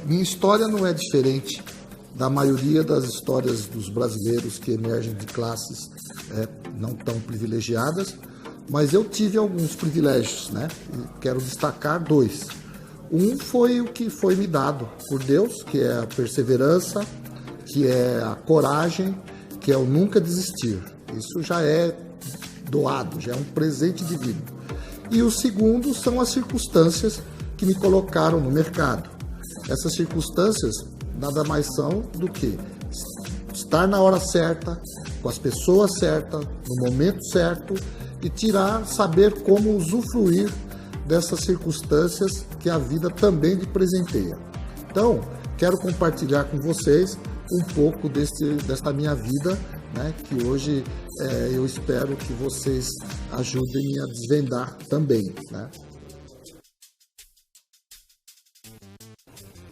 Minha história não é diferente da maioria das histórias dos brasileiros que emergem de classes não tão privilegiadas, mas eu tive alguns privilégios, né? E quero destacar dois. Um foi o que foi me dado por Deus, que é a perseverança, que é a coragem, que é o nunca desistir. Isso já é doado, já é um presente divino. E o segundo são as circunstâncias que me colocaram no mercado. Essas circunstâncias nada mais são do que estar na hora certa, com as pessoas certas, no momento certo e saber como usufruir dessas circunstâncias que a vida também lhe presenteia. Então, quero compartilhar com vocês um pouco desta minha vida, né, que hoje eu espero que vocês ajudem a desvendar também, né?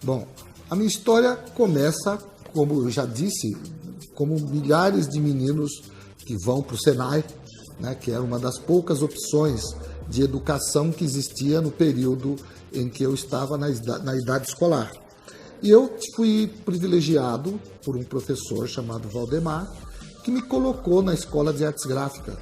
Bom, a minha história começa, como eu já disse, como milhares de meninos que vão para o Senai, né, que era uma das poucas opções de educação que existia no período em que eu estava na idade escolar. E eu fui privilegiado por um professor chamado Valdemar, que me colocou na Escola de Artes Gráficas.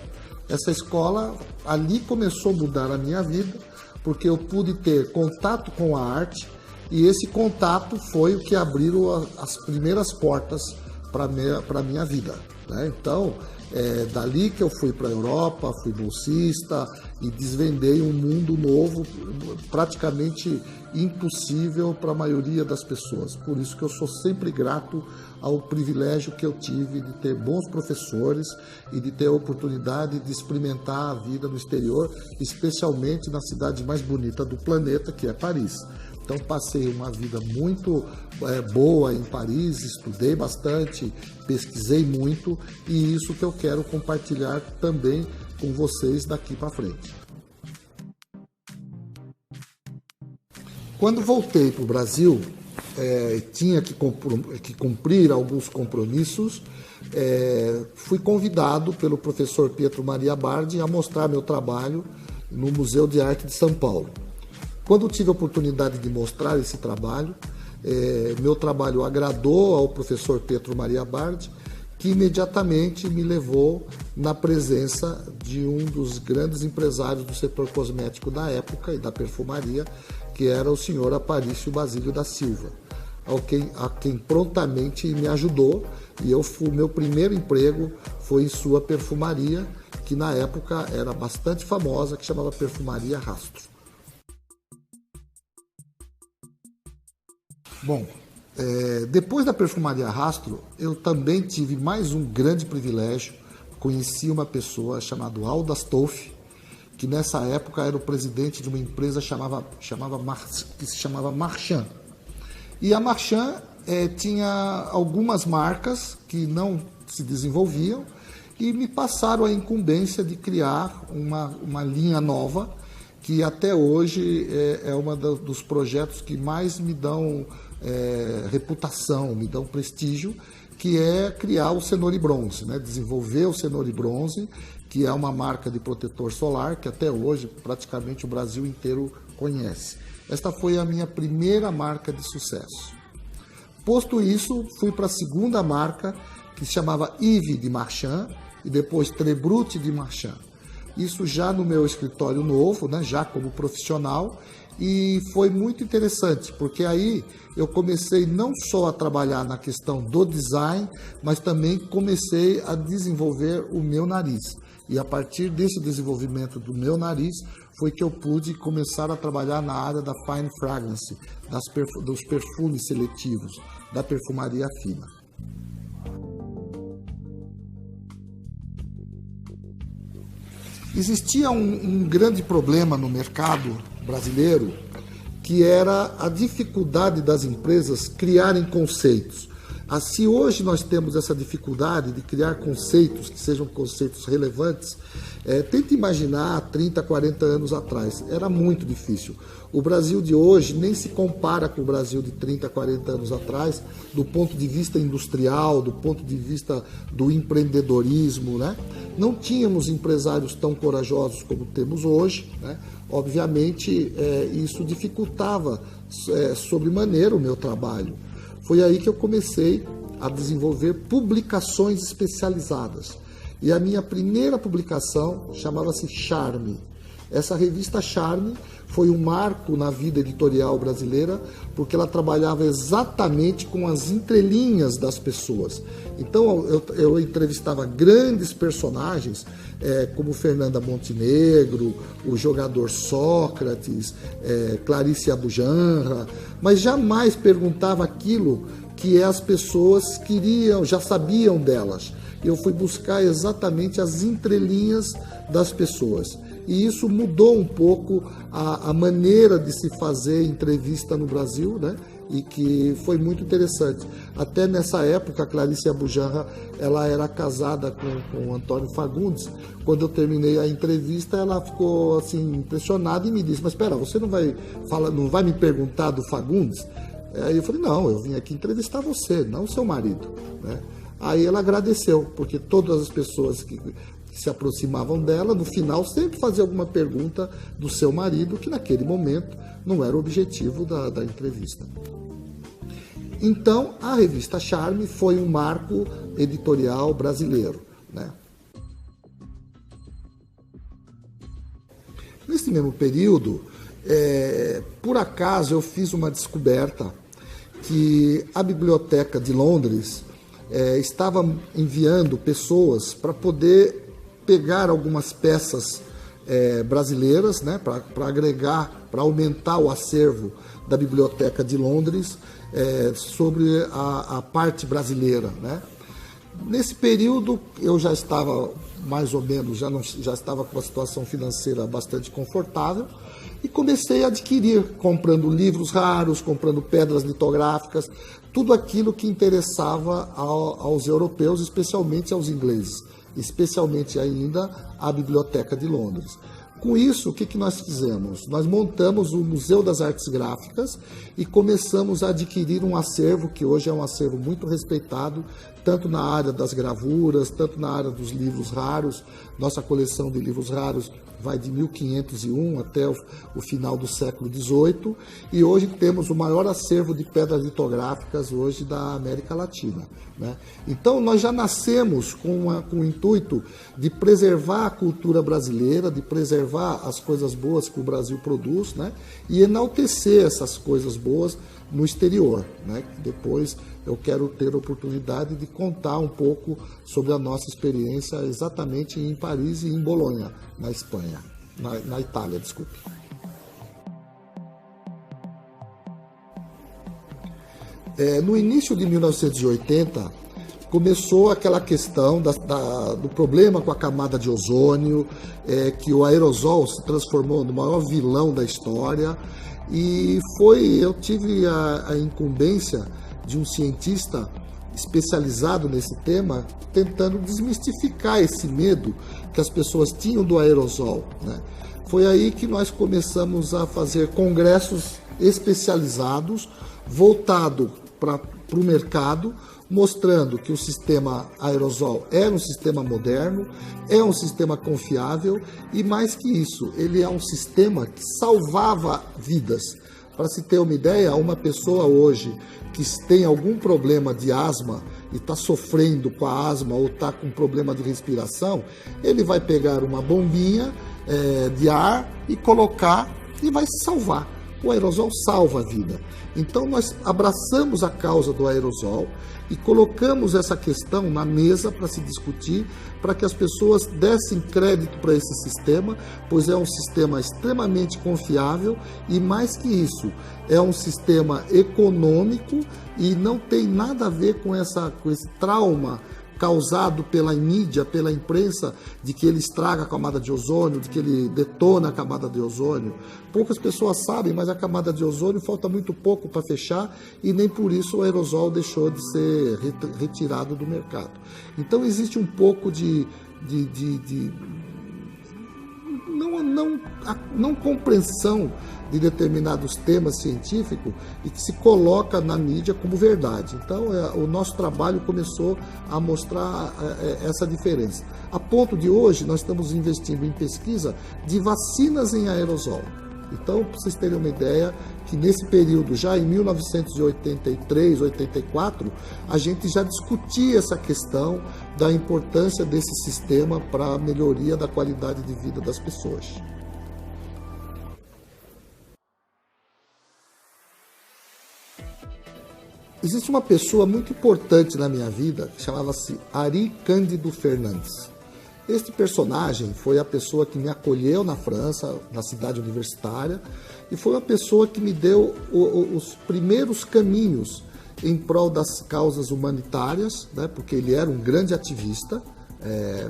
Essa escola, ali começou a mudar a minha vida, porque eu pude ter contato com a arte, e esse contato foi o que abriu as primeiras portas para a minha vida, né? Então, dali que eu fui para a Europa, fui bolsista e desvendei um mundo novo, praticamente impossível para a maioria das pessoas. Por isso que eu sou sempre grato ao privilégio que eu tive de ter bons professores e de ter a oportunidade de experimentar a vida no exterior, especialmente na cidade mais bonita do planeta, que é Paris. Então passei uma vida muito boa em Paris, estudei bastante, pesquisei muito e isso que eu quero compartilhar também com vocês daqui para frente. Quando voltei para o Brasil, tinha que cumprir alguns compromissos, fui convidado pelo professor Pietro Maria Bardi a mostrar meu trabalho no Museu de Arte de São Paulo. Quando tive a oportunidade de mostrar esse trabalho, meu trabalho agradou ao professor Pietro Maria Bardi, que imediatamente me levou na presença de um dos grandes empresários do setor cosmético da época e da perfumaria, que era o senhor Aparício Basílio da Silva, a quem prontamente me ajudou, e o meu primeiro emprego foi em sua perfumaria, que na época era bastante famosa, que chamava Perfumaria Rastro. Bom, depois da Perfumaria Rastro, eu também tive mais um grande privilégio. Conheci uma pessoa chamada Aldo Astolfi, que nessa época era o presidente de uma empresa que se chamava Marchand. E a Marchand tinha algumas marcas que não se desenvolviam e me passaram a incumbência de criar uma linha nova, que até hoje é um dos projetos que mais me dão reputação, me dão prestígio, que é criar o Cenoura e Bronze, né? Desenvolver o Cenoura e Bronze, que é uma marca de protetor solar que até hoje praticamente o Brasil inteiro conhece. Esta foi a minha primeira marca de sucesso. Posto isso, fui para a segunda marca, que se chamava Yves de Marchand, e depois Trebrut de Marchand. Isso já no meu escritório novo, né, já como profissional, e foi muito interessante, porque aí eu comecei não só a trabalhar na questão do design, mas também comecei a desenvolver o meu nariz. E a partir desse desenvolvimento do meu nariz, foi que eu pude começar a trabalhar na área da fine fragrance, dos perfumes seletivos, da perfumaria fina. Existia um grande problema no mercado brasileiro, que era a dificuldade das empresas criarem conceitos. Se hoje nós temos essa dificuldade de criar conceitos que sejam conceitos relevantes, tente imaginar 30, 40 anos atrás, era muito difícil. O Brasil de hoje nem se compara com o Brasil de 30, 40 anos atrás, do ponto de vista industrial, do ponto de vista do empreendedorismo, né? Não tínhamos empresários tão corajosos como temos hoje, né? obviamente, isso dificultava sobremaneira o meu trabalho. Foi aí que eu comecei a desenvolver publicações especializadas. E a minha primeira publicação chamava-se Charme. Essa revista Charme foi um marco na vida editorial brasileira, porque ela trabalhava exatamente com as entrelinhas das pessoas. Então eu entrevistava grandes personagens, como Fernanda Montenegro, o jogador Sócrates, Clarice Abujamra, mas jamais perguntava aquilo que as pessoas queriam, já sabiam delas. Eu fui buscar exatamente as entrelinhas das pessoas. E isso mudou um pouco a maneira de se fazer entrevista no Brasil, né? E que foi muito interessante. Até nessa época, a Clarice Abujamra, ela era casada com o Antônio Fagundes. Quando eu terminei a entrevista, ela ficou assim impressionada e me disse: mas espera, você não vai me perguntar do Fagundes? Aí eu falei: não, eu vim aqui entrevistar você, não o seu marido, né? Aí ela agradeceu, porque todas as pessoas que se aproximavam dela, no final sempre fazia alguma pergunta do seu marido, que naquele momento não era o objetivo da entrevista. Então, a revista Charme foi um marco editorial brasileiro, né? Nesse mesmo período, por acaso eu fiz uma descoberta que a Biblioteca de Londres estava enviando pessoas para poder pegar algumas peças brasileiras, né, para agregar, para aumentar o acervo da Biblioteca de Londres sobre a parte brasileira, né? Nesse período eu já estava mais ou menos, já estava com uma situação financeira bastante confortável e comecei a adquirir, comprando livros raros, comprando pedras litográficas, tudo aquilo que interessava aos europeus, especialmente aos ingleses, especialmente ainda a Biblioteca de Londres. Com isso, o que nós fizemos? Nós montamos o Museu das Artes Gráficas e começamos a adquirir um acervo que hoje é um acervo muito respeitado, tanto na área das gravuras, tanto na área dos livros raros. Nossa coleção de livros raros vai de 1501 até o final do século XVIII, e hoje temos o maior acervo de pedras litográficas hoje da América Latina, né? Então nós já nascemos com o intuito de preservar a cultura brasileira, de preservar as coisas boas que o Brasil produz, né? E enaltecer essas coisas boas no exterior, né? Depois eu quero ter a oportunidade de contar um pouco sobre a nossa experiência exatamente em Paris e em Bolonha, na Espanha, na Itália, desculpe. No início de 1980, começou aquela questão do problema com a camada de ozônio, que o aerosol se transformou no maior vilão da história, e eu tive a incumbência de um cientista especializado nesse tema, tentando desmistificar esse medo que as pessoas tinham do aerosol, né? Foi aí que nós começamos a fazer congressos especializados, voltados para o mercado, mostrando que o sistema aerosol era um sistema moderno, é um sistema confiável e, mais que isso, ele é um sistema que salvava vidas. Para se ter uma ideia, uma pessoa hoje que tem algum problema de asma e está sofrendo com a asma ou está com problema de respiração, ele vai pegar uma bombinha de ar e colocar e vai se salvar. O aerosol salva a vida. Então nós abraçamos a causa do aerosol e colocamos essa questão na mesa para se discutir, para que as pessoas dessem crédito para esse sistema, pois é um sistema extremamente confiável e, mais que isso, é um sistema econômico e não tem nada a ver com esse trauma causado pela mídia, pela imprensa, de que ele estraga a camada de ozônio, de que ele detona a camada de ozônio. Poucas pessoas sabem, mas a camada de ozônio falta muito pouco para fechar e nem por isso o aerosol deixou de ser retirado do mercado. Então existe um pouco não compreensão de determinados temas científicos e que se coloca na mídia como verdade. Então, o nosso trabalho começou a mostrar essa diferença. A ponto de hoje, nós estamos investindo em pesquisa de vacinas em aerosol. Então, para vocês terem uma ideia, que nesse período, já em 1983, 84, a gente já discutia essa questão da importância desse sistema para a melhoria da qualidade de vida das pessoas. Existe uma pessoa muito importante na minha vida, que chamava-se Ari Cândido Fernandes. Este personagem foi a pessoa que me acolheu na França, na cidade universitária, e foi uma pessoa que me deu os primeiros caminhos em prol das causas humanitárias, né, porque ele era um grande ativista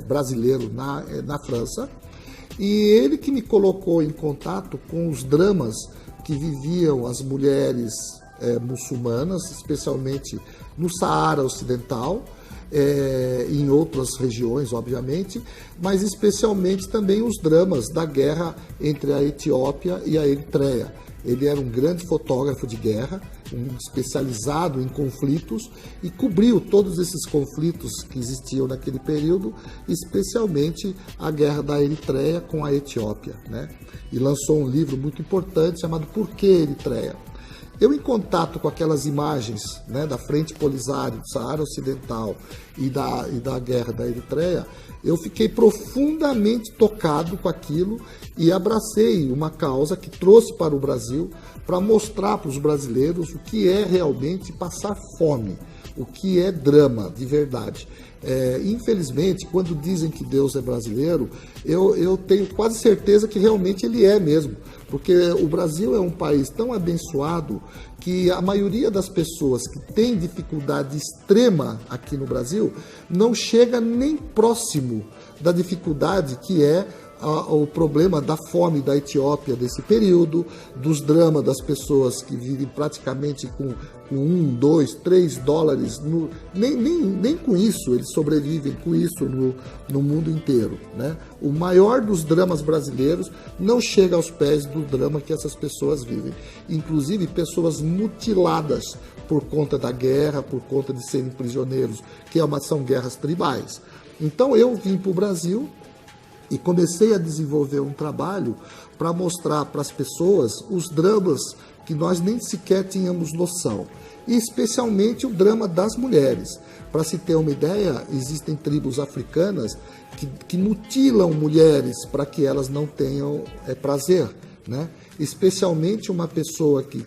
brasileiro na França, e ele que me colocou em contato com os dramas que viviam as mulheres muçulmanas, especialmente no Saara Ocidental, em outras regiões, obviamente, mas especialmente também os dramas da guerra entre a Etiópia e a Eritreia. Ele era um grande fotógrafo de guerra, especializado em conflitos, e cobriu todos esses conflitos que existiam naquele período, especialmente a guerra da Eritreia com a Etiópia, né? E lançou um livro muito importante chamado Por que Eritreia? Eu, em contato com aquelas imagens, né, da Frente Polisário, do Saara Ocidental e da guerra da Eritreia, eu fiquei profundamente tocado com aquilo e abracei uma causa que trouxe para o Brasil para mostrar para os brasileiros o que é realmente passar fome, o que é drama de verdade. Infelizmente, quando dizem que Deus é brasileiro, eu tenho quase certeza que realmente ele é mesmo, porque o Brasil é um país tão abençoado que a maioria das pessoas que tem dificuldade extrema aqui no Brasil não chega nem próximo da dificuldade que é o problema da fome da Etiópia desse período, dos dramas das pessoas que vivem praticamente com 1, 2, 3 dólares, nem com isso eles sobrevivem com isso no mundo inteiro, né? O maior dos dramas brasileiros não chega aos pés do drama que essas pessoas vivem, inclusive pessoas mutiladas por conta da guerra, por conta de serem prisioneiros, que são guerras tribais. Então eu vim para o Brasil e comecei a desenvolver um trabalho para mostrar para as pessoas os dramas que nós nem sequer tínhamos noção, e especialmente o drama das mulheres. Para se ter uma ideia, existem tribos africanas que mutilam mulheres para que elas não tenham prazer, né? Especialmente uma pessoa que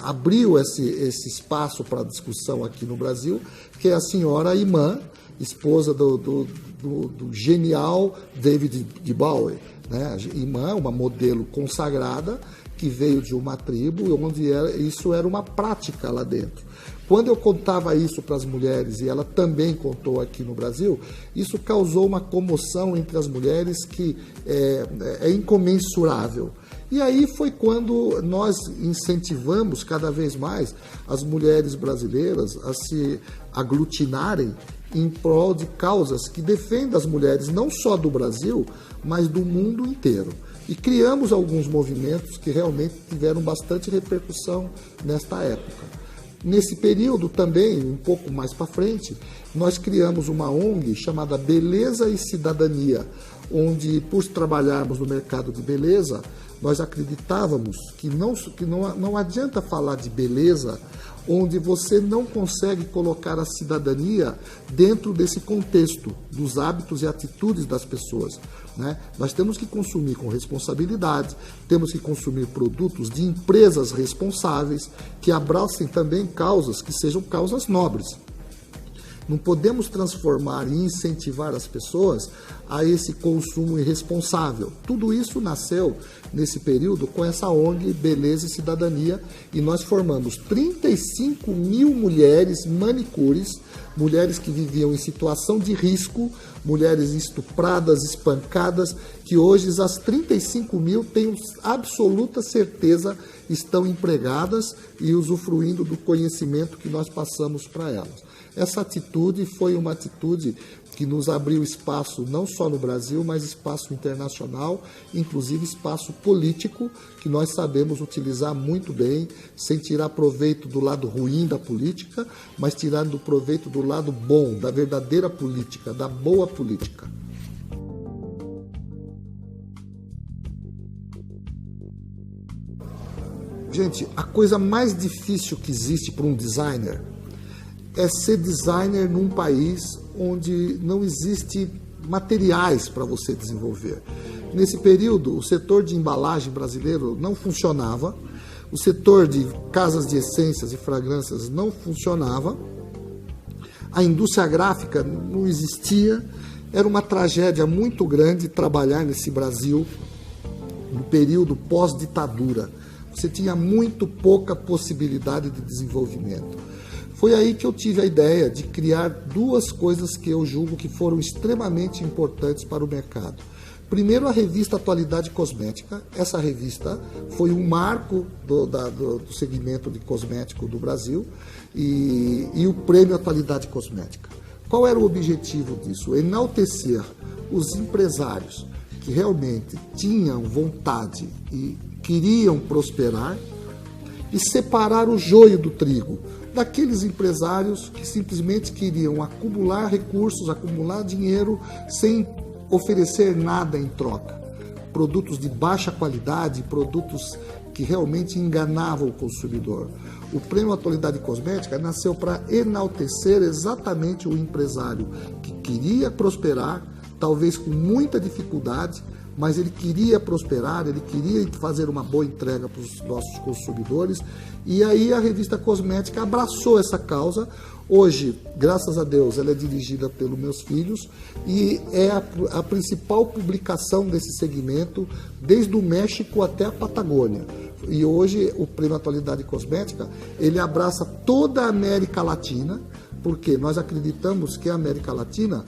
abriu esse espaço para discussão aqui no Brasil, que é a senhora Imã, esposa do genial David Bowie, né? Imã, uma modelo consagrada que veio de uma tribo onde isso era uma prática lá dentro. Quando eu contava isso para as mulheres, e ela também contou aqui no Brasil, isso causou uma comoção entre as mulheres que é incomensurável. E aí foi quando nós incentivamos cada vez mais as mulheres brasileiras a se aglutinarem em prol de causas que defendem as mulheres não só do Brasil, mas do mundo inteiro. E criamos alguns movimentos que realmente tiveram bastante repercussão nesta época. Nesse período também, um pouco mais para frente, nós criamos uma ONG chamada Beleza e Cidadania, onde, por trabalharmos no mercado de beleza, nós acreditávamos que não adianta falar de beleza onde você não consegue colocar a cidadania dentro desse contexto dos hábitos e atitudes das pessoas, né? Nós temos que consumir com responsabilidade, temos que consumir produtos de empresas responsáveis que abracem também causas que sejam causas nobres. Não podemos transformar e incentivar as pessoas a esse consumo irresponsável. Tudo isso nasceu nesse período com essa ONG Beleza e Cidadania, e nós formamos 35 mil mulheres manicures, mulheres que viviam em situação de risco, mulheres estupradas, espancadas, que hoje as 35 mil, tenho absoluta certeza, estão empregadas e usufruindo do conhecimento que nós passamos para elas. Essa atitude foi uma atitude que nos abriu espaço não só no Brasil, mas espaço internacional, inclusive espaço político, que nós sabemos utilizar muito bem, sem tirar proveito do lado ruim da política, mas tirando proveito do lado bom, da verdadeira política, da boa política. Gente, a coisa mais difícil que existe para um designer é ser designer num país onde não existe materiais para você desenvolver. Nesse período, o setor de embalagem brasileiro não funcionava, o setor de casas de essências e fragrâncias não funcionava, a indústria gráfica não existia, era uma tragédia muito grande trabalhar nesse Brasil no período pós-ditadura. Você tinha muito pouca possibilidade de desenvolvimento. Foi aí que eu tive a ideia de criar duas coisas que eu julgo que foram extremamente importantes para o mercado. Primeiro, a revista Atualidade Cosmética. Essa revista foi um marco do segmento de cosmético do Brasil e o prêmio Atualidade Cosmética. Qual era o objetivo disso? Enaltecer os empresários que realmente tinham vontade e queriam prosperar e separar o joio do trigo daqueles empresários que simplesmente queriam acumular recursos, acumular dinheiro sem oferecer nada em troca. Produtos de baixa qualidade, produtos que realmente enganavam o consumidor. O Prêmio Atualidade Cosmética nasceu para enaltecer exatamente o empresário que queria prosperar, talvez com muita dificuldade, mas ele queria prosperar, ele queria fazer uma boa entrega para os nossos consumidores, e aí a revista Cosmética abraçou essa causa. Hoje, graças a Deus, ela é dirigida pelos meus filhos e é a principal publicação desse segmento, desde o México até a Patagônia. E hoje o Prêmio Atualidade Cosmética, ele abraça toda a América Latina, porque nós acreditamos que a América Latina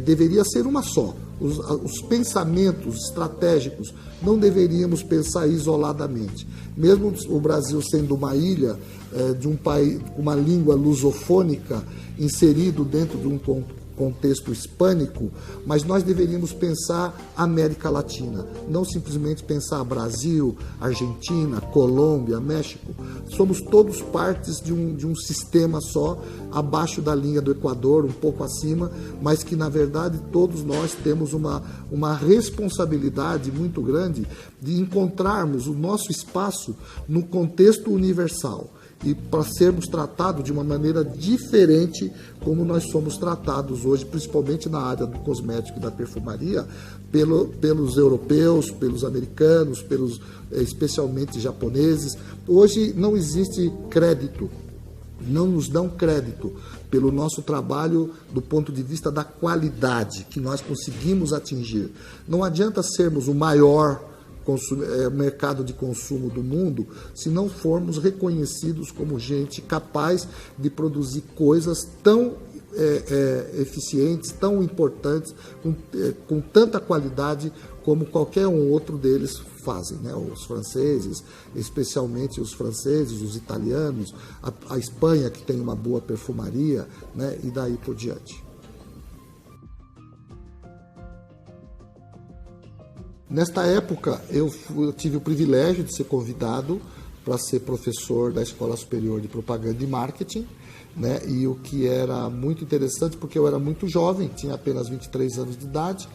deveria ser uma só. Os pensamentos estratégicos não deveríamos pensar isoladamente. Mesmo o Brasil sendo uma ilha de um país com uma língua lusofônica inserido dentro de um contexto hispânico, mas nós deveríamos pensar América Latina, não simplesmente pensar Brasil, Argentina, Colômbia, México. Somos todos partes de um sistema só, abaixo da linha do Equador, um pouco acima, mas que na verdade todos nós temos uma responsabilidade muito grande de encontrarmos o nosso espaço no contexto universal. E para sermos tratados de uma maneira diferente como nós somos tratados hoje, principalmente na área do cosmético e da perfumaria, pelos europeus, pelos americanos, especialmente japoneses. Hoje não existe crédito, não nos dão crédito pelo nosso trabalho do ponto de vista da qualidade que nós conseguimos atingir. Não adianta sermos o maior mercado de consumo do mundo se não formos reconhecidos como gente capaz de produzir coisas tão eficientes, tão importantes, com tanta qualidade como qualquer um outro deles fazem, né? Os franceses, especialmente os franceses, os italianos, a Espanha, que tem uma boa perfumaria, né? E daí por diante. Nesta época, eu tive o privilégio de ser convidado para ser professor da Escola Superior de Propaganda e Marketing, né? E o que era muito interessante, porque eu era muito jovem, tinha apenas 23 anos de idade,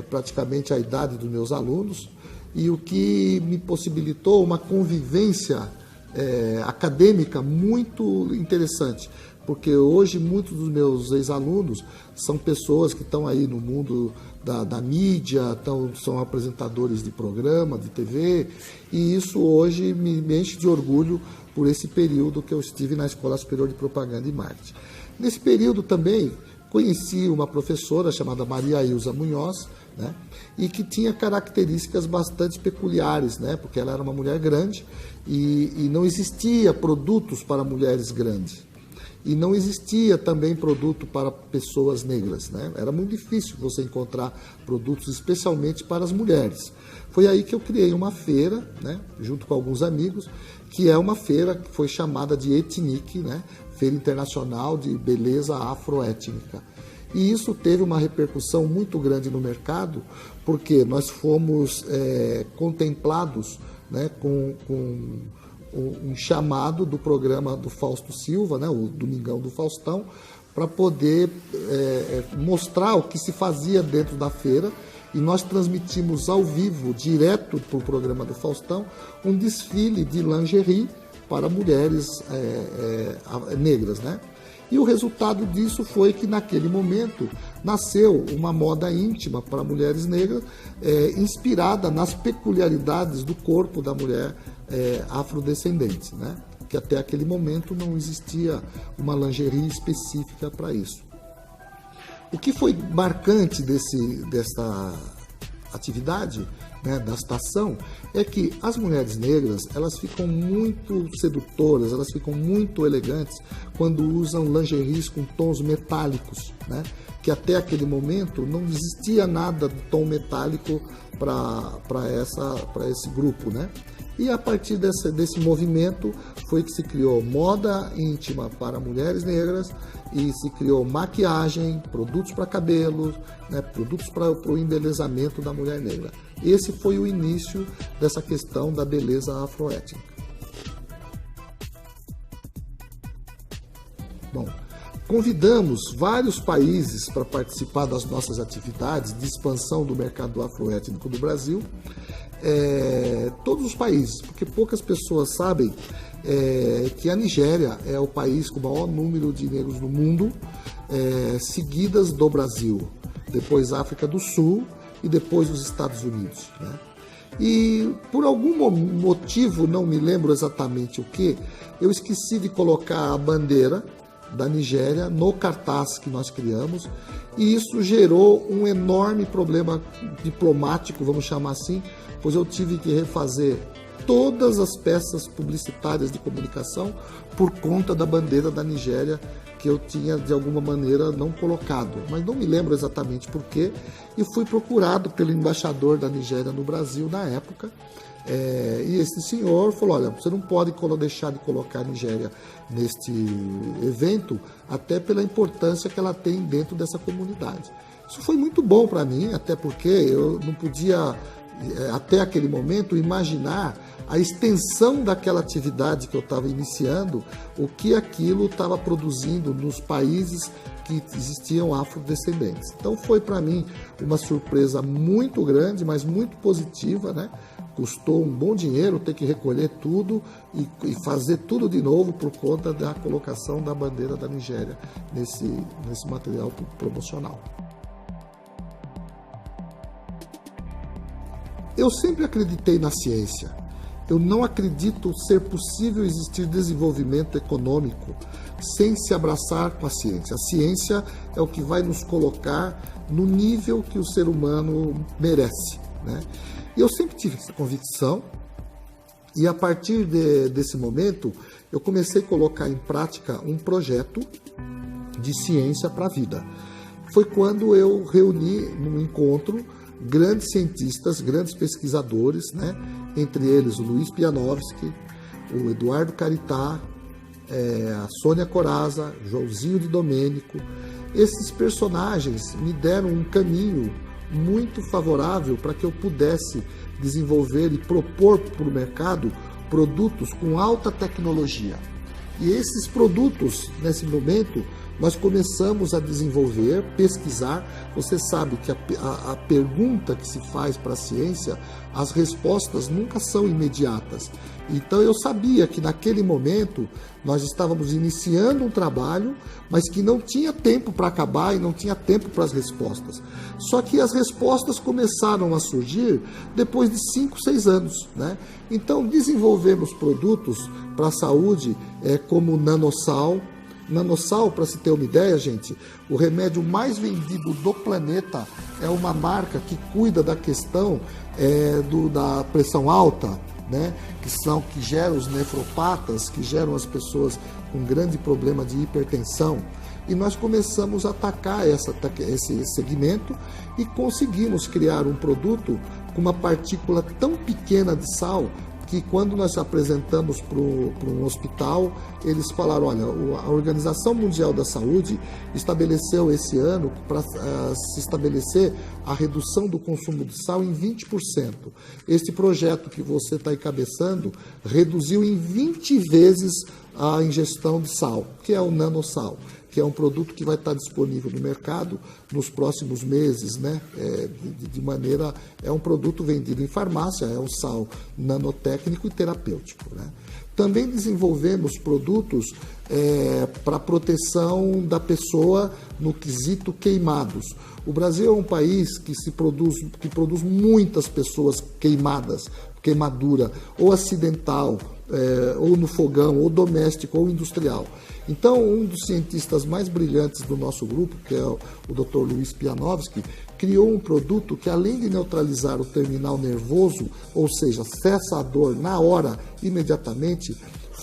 praticamente a idade dos meus alunos, e o que me possibilitou uma convivência acadêmica muito interessante, porque hoje muitos dos meus ex-alunos são pessoas que estão aí no mundo da mídia, são apresentadores de programa, de TV, e isso hoje me enche de orgulho por esse período que eu estive na Escola Superior de Propaganda e Marketing. Nesse período também conheci uma professora chamada Maria Ilza Munhoz, né, e que tinha características bastante peculiares, né, porque ela era uma mulher grande e não existia produtos para mulheres grandes. E não existia também produto para pessoas negras, né? Era muito difícil você encontrar produtos especialmente para as mulheres. Foi aí que eu criei uma feira, né, junto com alguns amigos, que é uma feira que foi chamada de Etnic, né? Feira Internacional de Beleza Afroétnica. E isso teve uma repercussão muito grande no mercado, porque nós fomos contemplados, né, com um chamado do programa do Fausto Silva, né, o Domingão do Faustão, para poder mostrar o que se fazia dentro da feira. E nós transmitimos ao vivo, direto para o programa do Faustão, um desfile de lingerie para mulheres negras, né? E o resultado disso foi que, naquele momento, nasceu uma moda íntima para mulheres negras, inspirada nas peculiaridades do corpo da mulher afrodescendente, né? Que até aquele momento não existia uma lingerie específica para isso. O que foi marcante dessa atividade, né, desta ação, é que as mulheres negras, elas ficam muito sedutoras, elas ficam muito elegantes quando usam lingeries com tons metálicos, né, que até aquele momento não existia nada de tom metálico para esse grupo, né? E a partir desse movimento foi que se criou moda íntima para mulheres negras e se criou maquiagem, produtos para cabelo, né, produtos para o embelezamento da mulher negra. Esse foi o início dessa questão da beleza afroétnica. Bom, convidamos vários países para participar das nossas atividades de expansão do mercado afroétnico do Brasil. Todos os países, porque poucas pessoas sabem que a Nigéria é o país com o maior número de negros no mundo, seguidas do Brasil, depois África do Sul e depois os Estados Unidos, né? E por algum motivo, não me lembro exatamente o que, eu esqueci de colocar a bandeira da Nigéria no cartaz que nós criamos, e isso gerou um enorme problema diplomático, vamos chamar assim, pois eu tive que refazer todas as peças publicitárias de comunicação por conta da bandeira da Nigéria, que eu tinha de alguma maneira não colocado, mas não me lembro exatamente por quê, e fui procurado pelo embaixador da Nigéria no Brasil na época, e esse senhor falou: olha, você não pode deixar de colocar a Nigéria neste evento, até pela importância que ela tem dentro dessa comunidade. Isso foi muito bom para mim, até porque eu não podia, até aquele momento, imaginar a extensão daquela atividade que eu estava iniciando, o que aquilo estava produzindo nos países que existiam afrodescendentes. Então foi para mim uma surpresa muito grande, mas muito positiva, né? Custou um bom dinheiro ter que recolher tudo e fazer tudo de novo por conta da colocação da bandeira da Nigéria nesse material promocional. Eu sempre acreditei na ciência. Eu não acredito ser possível existir desenvolvimento econômico sem se abraçar com a ciência. A ciência é o que vai nos colocar no nível que o ser humano merece, né? E eu sempre tive essa convicção, e a partir desse momento eu comecei a colocar em prática um projeto de ciência para a vida. Foi quando eu reuni num encontro grandes cientistas, grandes pesquisadores, né? Entre eles o Luiz Pianovski, o Eduardo Caritá, a Sônia Corazza, Joãozinho de Domênico. Esses personagens me deram um caminho muito favorável para que eu pudesse desenvolver e propor para o mercado produtos com alta tecnologia. E esses produtos, nesse momento, nós começamos a desenvolver, pesquisar. Você sabe que a pergunta que se faz para a ciência, as respostas nunca são imediatas. Então eu sabia que naquele momento nós estávamos iniciando um trabalho, mas que não tinha tempo para acabar e não tinha tempo para as respostas. Só que as respostas começaram a surgir depois de 5, 6 anos, né? Então desenvolvemos produtos para a saúde, como o Nanosal. Nanosal, para se ter uma ideia, gente, o remédio mais vendido do planeta é uma marca que cuida da questão da pressão alta, né? Que geram os nefropatas, que geram as pessoas com grande problema de hipertensão. E nós começamos a atacar esse segmento e conseguimos criar um produto com uma partícula tão pequena de sal que quando nós apresentamos para um hospital, eles falaram, olha, a Organização Mundial da Saúde estabeleceu esse ano para se estabelecer a redução do consumo de sal em 20%. Este projeto que você está encabeçando reduziu em 20 vezes a ingestão de sal, que é o nanosal, que é um produto que vai estar disponível no mercado nos próximos meses, né? É um produto vendido em farmácia, é um sal nanotécnico e terapêutico, né? Também desenvolvemos produtos para proteção da pessoa no quesito queimados. O Brasil é um país que produz muitas pessoas queimadas, queimadura, ou acidental, ou no fogão, ou doméstico, ou industrial. Então, um dos cientistas mais brilhantes do nosso grupo, que é o Dr. Luiz Pianovski, criou um produto que, além de neutralizar o terminal nervoso, ou seja, cessa a dor na hora, imediatamente,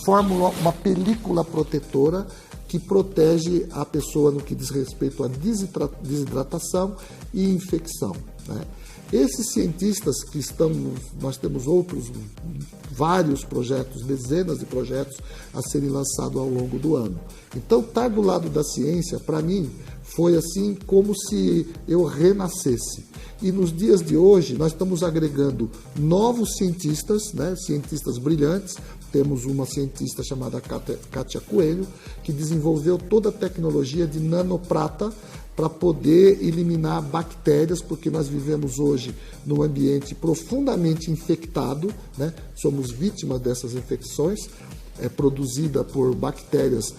forma uma película protetora que protege a pessoa no que diz respeito à desidratação e infecção, né? Esses cientistas nós temos vários projetos, dezenas de projetos a serem lançados ao longo do ano. Então, estar do lado da ciência, para mim, foi assim como se eu renascesse. E nos dias de hoje, nós estamos agregando novos cientistas, né, cientistas brilhantes. Temos uma cientista chamada Kátia Coelho, que desenvolveu toda a tecnologia de nanoprata para poder eliminar bactérias, porque nós vivemos hoje num ambiente profundamente infectado, né? Somos vítimas dessas infecções, produzida por bactérias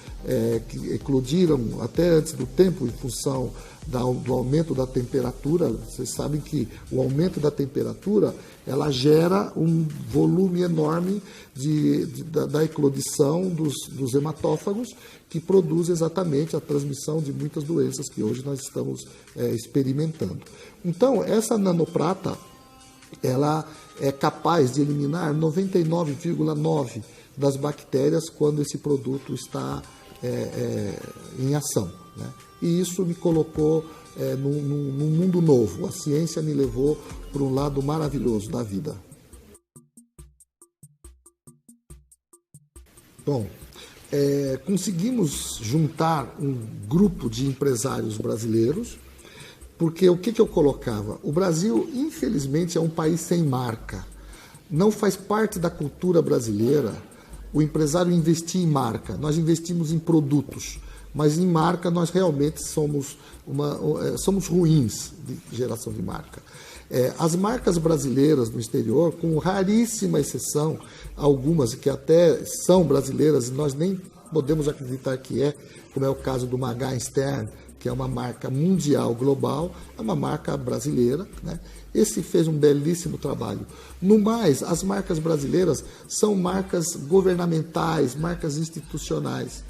que eclodiram até antes do tempo em função do aumento da temperatura. Vocês sabem que o aumento da temperatura ela gera um volume enorme da eclodição dos hematófagos, que produz exatamente a transmissão de muitas doenças que hoje nós estamos experimentando. Então, essa nanoprata ela é capaz de eliminar 99,9% das bactérias quando esse produto está em ação, né? E isso me colocou num mundo novo. A ciência me levou para um lado maravilhoso da vida. Bom, conseguimos juntar um grupo de empresários brasileiros, porque o que eu colocava? O Brasil, infelizmente, é um país sem marca. Não faz parte da cultura brasileira o empresário investir em marca. Nós investimos em produtos, mas em marca nós realmente somos ruins de geração de marca. As marcas brasileiras no exterior, com raríssima exceção, algumas que até são brasileiras e nós nem podemos acreditar que como é o caso do Maga Stern, que é uma marca mundial, global, é uma marca brasileira, né? Esse fez um belíssimo trabalho. No mais, as marcas brasileiras são marcas governamentais, marcas institucionais.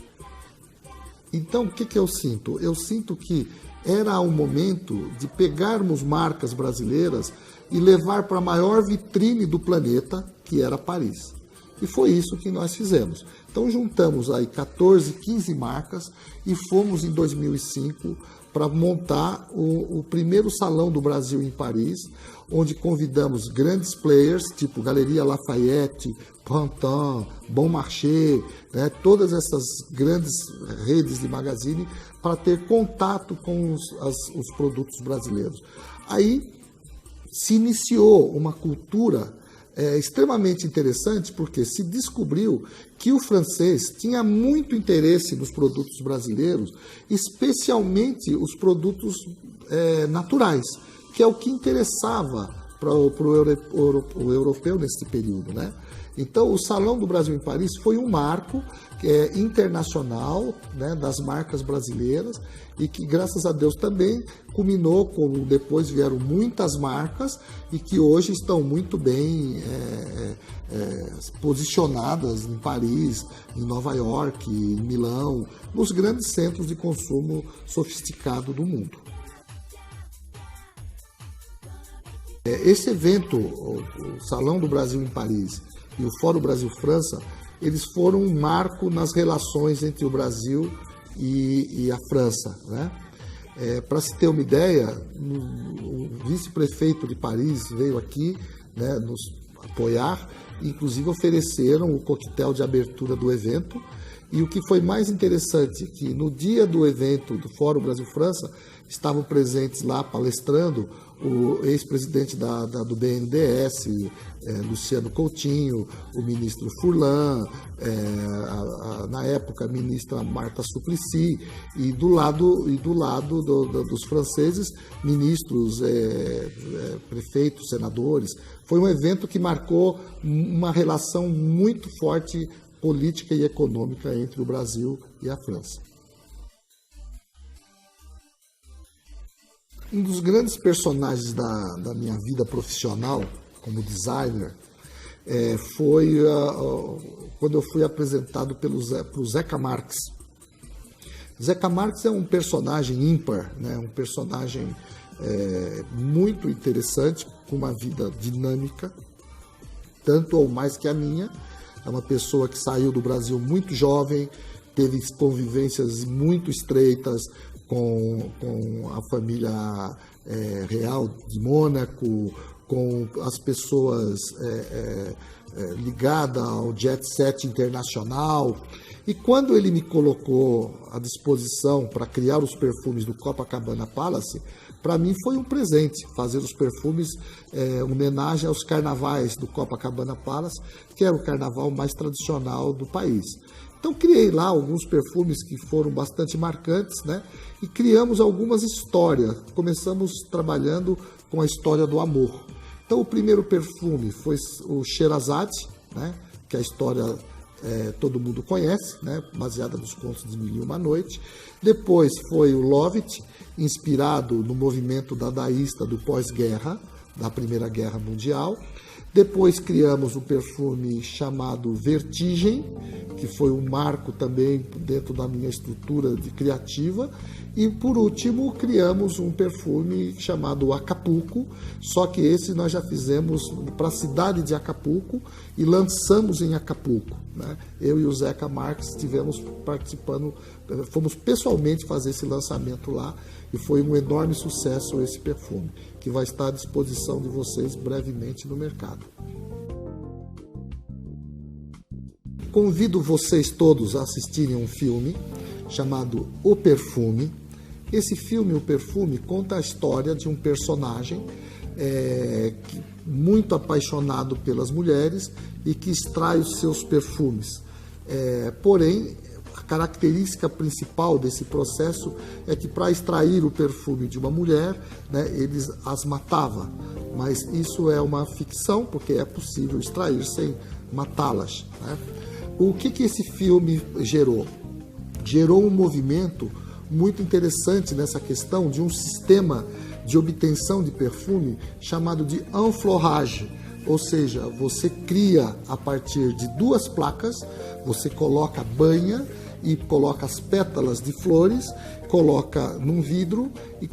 Então, o que eu sinto? Eu sinto que era o momento de pegarmos marcas brasileiras e levar para a maior vitrine do planeta, que era Paris. E foi isso que nós fizemos. Então, juntamos aí 14, 15 marcas e fomos em 2005 para montar o primeiro salão do Brasil em Paris, onde convidamos grandes players, tipo Galeria Lafayette, Printemps, Bon Marché, né, todas essas grandes redes de magazine, para ter contato com os produtos brasileiros. Aí se iniciou uma cultura extremamente interessante, porque se descobriu que o francês tinha muito interesse nos produtos brasileiros, especialmente os produtos naturais, que é o que interessava para o europeu nesse período, né? Então, o Salão do Brasil em Paris foi um marco internacional, né, das marcas brasileiras, e que, graças a Deus, também culminou, como depois vieram muitas marcas, e que hoje estão muito bem posicionadas em Paris, em Nova York, em Milão, nos grandes centros de consumo sofisticado do mundo. Esse evento, o Salão do Brasil em Paris e o Fórum Brasil-França, eles foram um marco nas relações entre o Brasil e a França, né? Para se ter uma ideia, o vice-prefeito de Paris veio aqui, né, nos apoiar, inclusive ofereceram o coquetel de abertura do evento. E o que foi mais interessante, que no dia do evento do Fórum Brasil-França, estavam presentes lá palestrando o ex-presidente do BNDES, Luciano Coutinho, o ministro Furlan, na época a ministra Marta Suplicy, e do lado dos franceses, ministros, prefeitos, senadores. Foi um evento que marcou uma relação muito forte política e econômica entre o Brasil e a França. Um dos grandes personagens da minha vida profissional como designer foi quando eu fui apresentado pelo Zeca Marques. Zeca Marques é um personagem ímpar, né? Um personagem muito interessante, com uma vida dinâmica, tanto ou mais que a minha. É uma pessoa que saiu do Brasil muito jovem, teve convivências muito estreitas com a família real de Mônaco, com as pessoas ligadas ao jet set internacional. E quando ele me colocou à disposição para criar os perfumes do Copacabana Palace, para mim foi um presente fazer os perfumes homenagem aos carnavais do Copacabana Palace, que era o carnaval mais tradicional do país. Então criei lá alguns perfumes que foram bastante marcantes, né? E criamos algumas histórias. Começamos trabalhando com a história do amor. Então o primeiro perfume foi o Sherazade, né? Que a história todo mundo conhece, né? Baseada nos contos de Mil e Uma Noite. Depois foi o Love It, inspirado no movimento dadaísta do pós-guerra, da Primeira Guerra Mundial. Depois criamos um perfume chamado Vertigem, que foi um marco também dentro da minha estrutura criativa. E por último criamos um perfume chamado Acapulco, só que esse nós já fizemos para a cidade de Acapulco e lançamos em Acapulco, né? Eu e o Zeca Marques estivemos participando, fomos pessoalmente fazer esse lançamento lá e foi um enorme sucesso esse perfume, que vai estar à disposição de vocês brevemente no mercado. Convido vocês todos a assistirem um filme chamado O Perfume. Esse filme, O Perfume, conta a história de um personagem muito apaixonado pelas mulheres e que extrai os seus perfumes. Porém, a característica principal desse processo é que para extrair o perfume de uma mulher, né, eles as matavam. Mas isso é uma ficção, porque é possível extrair sem matá-las, né? O que esse filme gerou? Gerou um movimento muito interessante nessa questão de um sistema de obtenção de perfume chamado de enflorrage, ou seja, você cria a partir de duas placas, você coloca banha e coloca as pétalas de flores, coloca num vidro e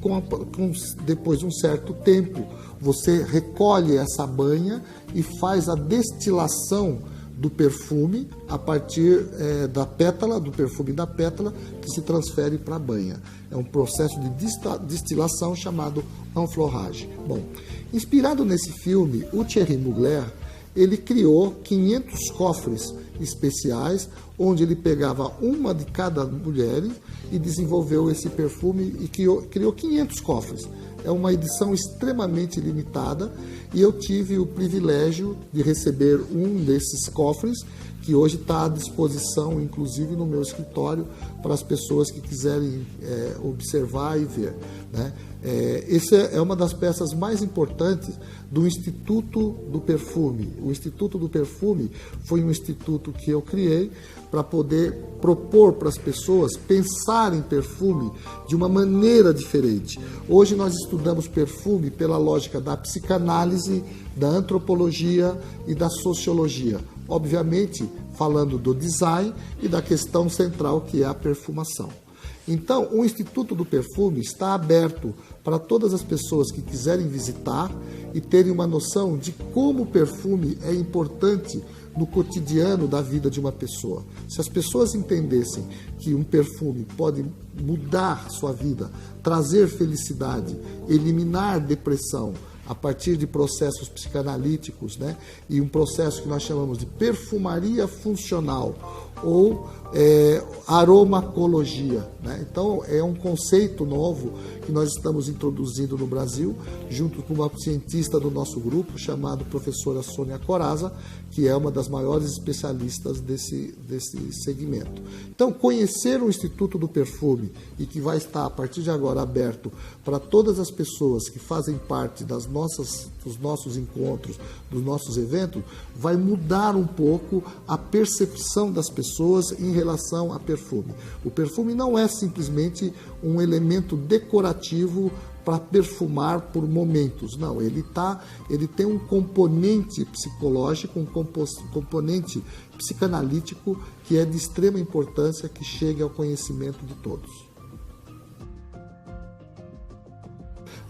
depois de um certo tempo você recolhe essa banha e faz a destilação do perfume a partir da pétala, do perfume da pétala, que se transfere para a banha. É um processo de destilação chamado enflorrage. Bom, inspirado nesse filme, o Thierry Mugler, ele criou 500 cofres especiais, onde ele pegava uma de cada mulher e desenvolveu esse perfume e criou 500 cofres. É uma edição extremamente limitada e eu tive o privilégio de receber um desses cofres, que hoje está à disposição, inclusive no meu escritório, para as pessoas que quiserem observar e ver, né? Essa é uma das peças mais importantes do Instituto do Perfume. O Instituto do Perfume foi um instituto que eu criei para poder propor para as pessoas pensar em perfume de uma maneira diferente. Hoje nós estudamos perfume pela lógica da psicanálise, da antropologia e da sociologia. Obviamente, falando do design e da questão central que é a perfumação. Então, o Instituto do Perfume está aberto para todas as pessoas que quiserem visitar e terem uma noção de como o perfume é importante no cotidiano da vida de uma pessoa. Se as pessoas entendessem que um perfume pode mudar sua vida, trazer felicidade, eliminar depressão, a partir de processos psicanalíticos, né? E um processo que nós chamamos de perfumaria funcional ou aromacologia, né? Então é um conceito novo que nós estamos introduzindo no Brasil, junto com uma cientista do nosso grupo, chamada professora Sônia Coraza, que é uma das maiores especialistas desse segmento. Então, conhecer o Instituto do Perfume, e que vai estar, a partir de agora, aberto para todas as pessoas que fazem parte dos nossos encontros, dos nossos eventos, vai mudar um pouco a percepção das pessoas em relação a perfume. O perfume não é simplesmente um elemento decorativo para perfumar por momentos. Não, ele tem um componente psicológico, um componente psicanalítico que é de extrema importância, que chegue ao conhecimento de todos.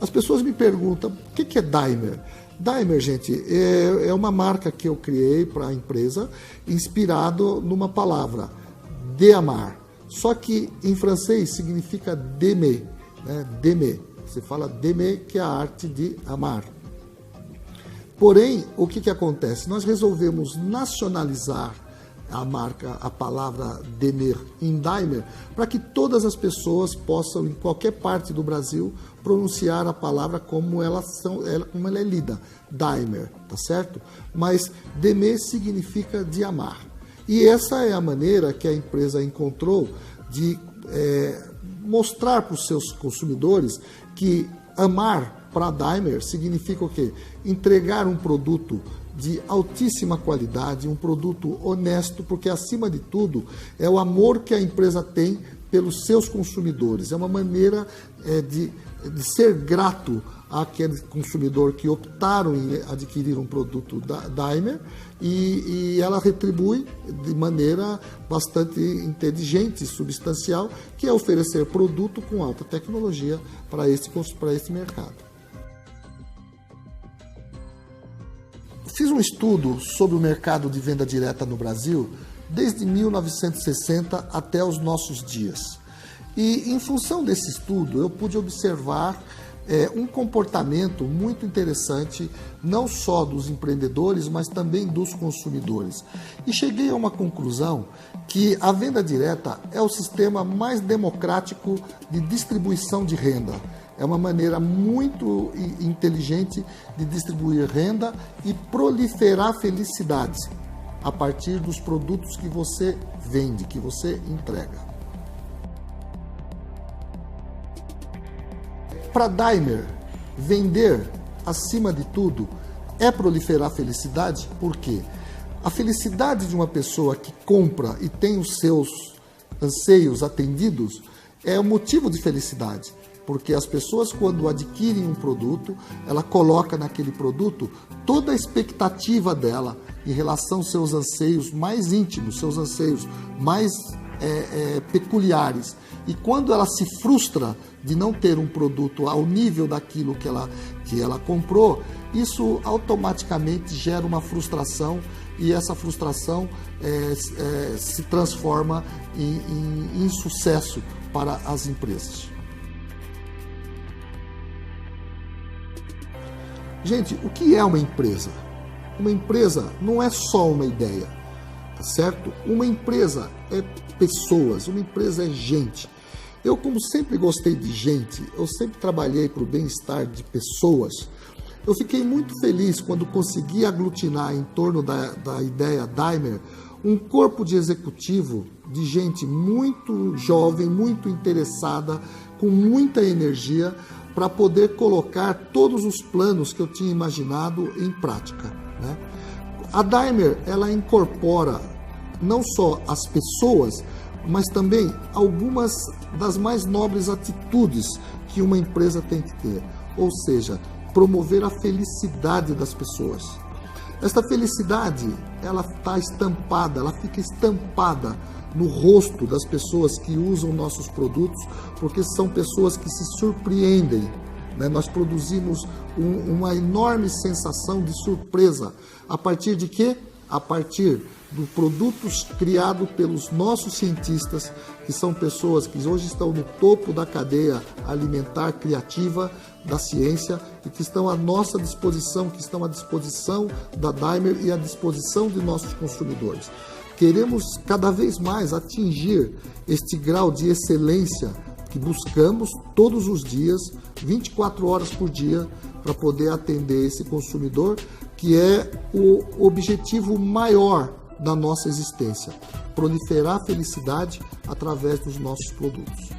As pessoas me perguntam, o que é Daimler? Daimler, gente, é uma marca que eu criei para a empresa, inspirado numa palavra, de amar. Só que em francês significa d'aimer, né? D'aimer. Você fala d'aimer, que é a arte de amar. Porém, o que acontece? Nós resolvemos nacionalizar a marca, a palavra d'aimer em Daimler, para que todas as pessoas possam, em qualquer parte do Brasil, pronunciar a palavra como ela é lida, Daimler, tá certo? Mas d'aimer significa de amar. E essa é a maneira que a empresa encontrou de mostrar para os seus consumidores que amar para a Daimler significa o quê? Entregar um produto de altíssima qualidade, um produto honesto, porque acima de tudo é o amor que a empresa tem pelos seus consumidores. É uma maneira de ser grato àquele consumidor que optaram em adquirir um produto da Daimler, e ela retribui de maneira bastante inteligente e substancial, que é oferecer produto com alta tecnologia para esse mercado. Fiz um estudo sobre o mercado de venda direta no Brasil desde 1960 até os nossos dias. E, em função desse estudo, eu pude observar um comportamento muito interessante, não só dos empreendedores, mas também dos consumidores. E cheguei a uma conclusão que a venda direta é o sistema mais democrático de distribuição de renda. É uma maneira muito inteligente de distribuir renda e proliferar felicidade a partir dos produtos que você vende, que você entrega. Para Daimler, vender, acima de tudo, é proliferar felicidade. Por quê? A felicidade de uma pessoa que compra e tem os seus anseios atendidos é um motivo de felicidade. Porque as pessoas, quando adquirem um produto, ela coloca naquele produto toda a expectativa dela em relação aos seus anseios mais íntimos, seus anseios mais peculiares. E quando ela se frustra de não ter um produto ao nível daquilo que ela comprou, isso automaticamente gera uma frustração, e essa frustração se transforma em insucesso para as empresas. Gente, o que é uma empresa? Uma empresa não é só uma ideia, tá certo? Uma empresa é pessoas, uma empresa é gente. Eu, como sempre gostei de gente, eu sempre trabalhei para o bem-estar de pessoas. Eu fiquei muito feliz quando consegui aglutinar em torno da ideia Daimler um corpo de executivo de gente muito jovem, muito interessada, com muita energia, para poder colocar todos os planos que eu tinha imaginado em prática, né? A Daimler, ela incorpora não só as pessoas, mas também algumas das mais nobres atitudes que uma empresa tem que ter, ou seja, promover a felicidade das pessoas. Esta felicidade, ela está estampada, ela fica estampada no rosto das pessoas que usam nossos produtos, porque são pessoas que se surpreendem, né? Nós produzimos uma enorme sensação de surpresa. A partir de quê? A partir dos produtos criados pelos nossos cientistas, que são pessoas que hoje estão no topo da cadeia alimentar criativa da ciência e que estão à nossa disposição, que estão à disposição da Daimler e à disposição de nossos consumidores. Queremos cada vez mais atingir este grau de excelência que buscamos todos os dias, 24 horas por dia, para poder atender esse consumidor, que é o objetivo maior da nossa existência, proliferar a felicidade através dos nossos produtos.